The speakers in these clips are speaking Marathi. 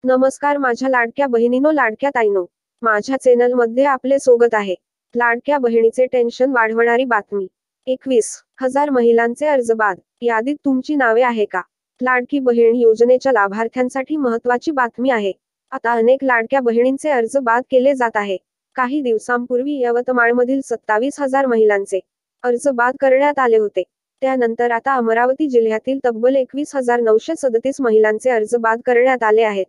नमस्कार माझ्या लाडक्या बहिणीनो, लाडक्या ताईनो. माझ्या चॅनलमध्ये आपले स्वागत आहे. लाडक्या बहिणीचे टेन्शन वाढवणारी बातमी. 21,000 महिलांचे अर्ज बाद. यादीत तुमची नावे आहे का? लाडकी बहीण योजनेच्या लाभार्थ्यांसाठी महत्त्वाची बातमी आहे. आता अनेक लाडक्या बहिणींचे अर्ज बाद केले जात आहे. काही दिवसांपूर्वी यवतमाळमधील 27,000 महिलांचे अर्ज बाद करण्यात आले होते. त्यानंतर आता अमरावती जिल्ह्यातील तब्बल 21,937 महिलांचे अर्ज बाद करण्यात आले आहेत.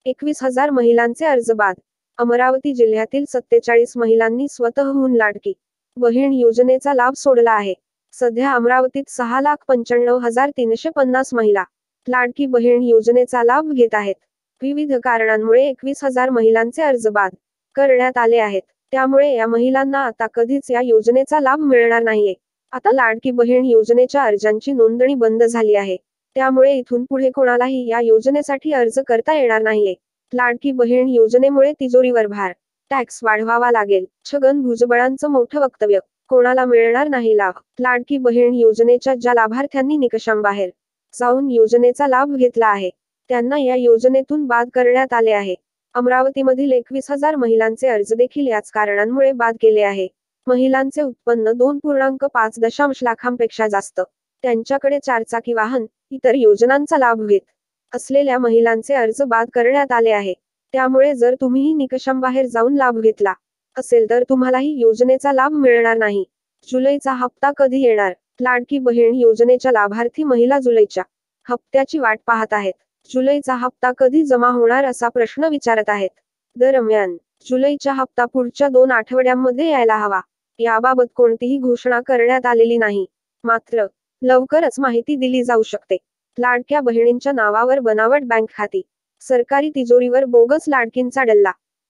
21,000 महिलांचे अर्ज बाद. अमरावती जिल्ह्यातील 47 महिलांनी स्वतःहून लाडकी बहीण योजनेचा लाभ सोडला आहे. सध्या अमरावतीत 6,95,350 महिला लाडकी बहीण योजनेचा लाभ घेत आहेत. विविध कारणांमुळे 21,000 महिलांचे अर्ज बाद करण्यात आले आहेत. त्यामुळे या महिलांना आता कधीच या योजनेचा लाभ मिळणार नाहीये. आता लाडकी बहीण योजनेच्या अर्जांची नोंदणी बंद झाली आहे. त्यामुळे इथून पुढे कोणालाही या योजनेसाठी अर्ज करता येणार नाहीये. लाडकी बहीण योजनेमुळे तिजोरीवर भार, टॅक्स वाढवावा लागेल. छगन भुजबळांचं मोठं वक्तव्य. कोणाला मिळणार नाही लाभ. लाडकी बहीण योजनेच्या ज्या लाभार्थ्यांनी निकषांबाहेर जाऊन योजनेचा लाभ घेतला आहे, त्यांना या योजनेतून बाद करण्यात आले आहे. अमरावतीमधील 21,000 महिलांचे अर्ज देखील याच कारणांमुळे बाद केले आहे. महिलांचे उत्पन्न 2.5 लाखांपेक्षा जास्त, त्यांच्याकडे 4 चाकी वाहन, इतर योजनांचा लाभ घेत असलेल्या महिलांचे अर्ज बाद करण्यात आले आहे. त्यामुळे जर तुम्हीही निकषांबाहेर जाऊन लाभ घेतला असेल तर तुम्हालाही योजनेचा लाभ मिळणार नाही. जुलैचा हप्ता कधी येणार? लाडकी बहीण योजनेच्या लाभार्थी महिला जुलैच्या हप्त्याची वाट पाहत आहेत. जुलैचा हप्ता कधी जमा होणार असा प्रश्न विचारत आहेत. दरम्यान जुलैचा हप्ता पुढच्या 2 आठवड्यांमध्ये यायला हवा. याबाबत कोणतीही घोषणा करण्यात आलेली नाही. मात्र लवकरच माहिती दिली जाऊ शकते. लाडक्या बहिणींच्या नावावर बनावट बँक खाती. सरकारी तिजोरीवर बोगस लाडकींचा डल्ला.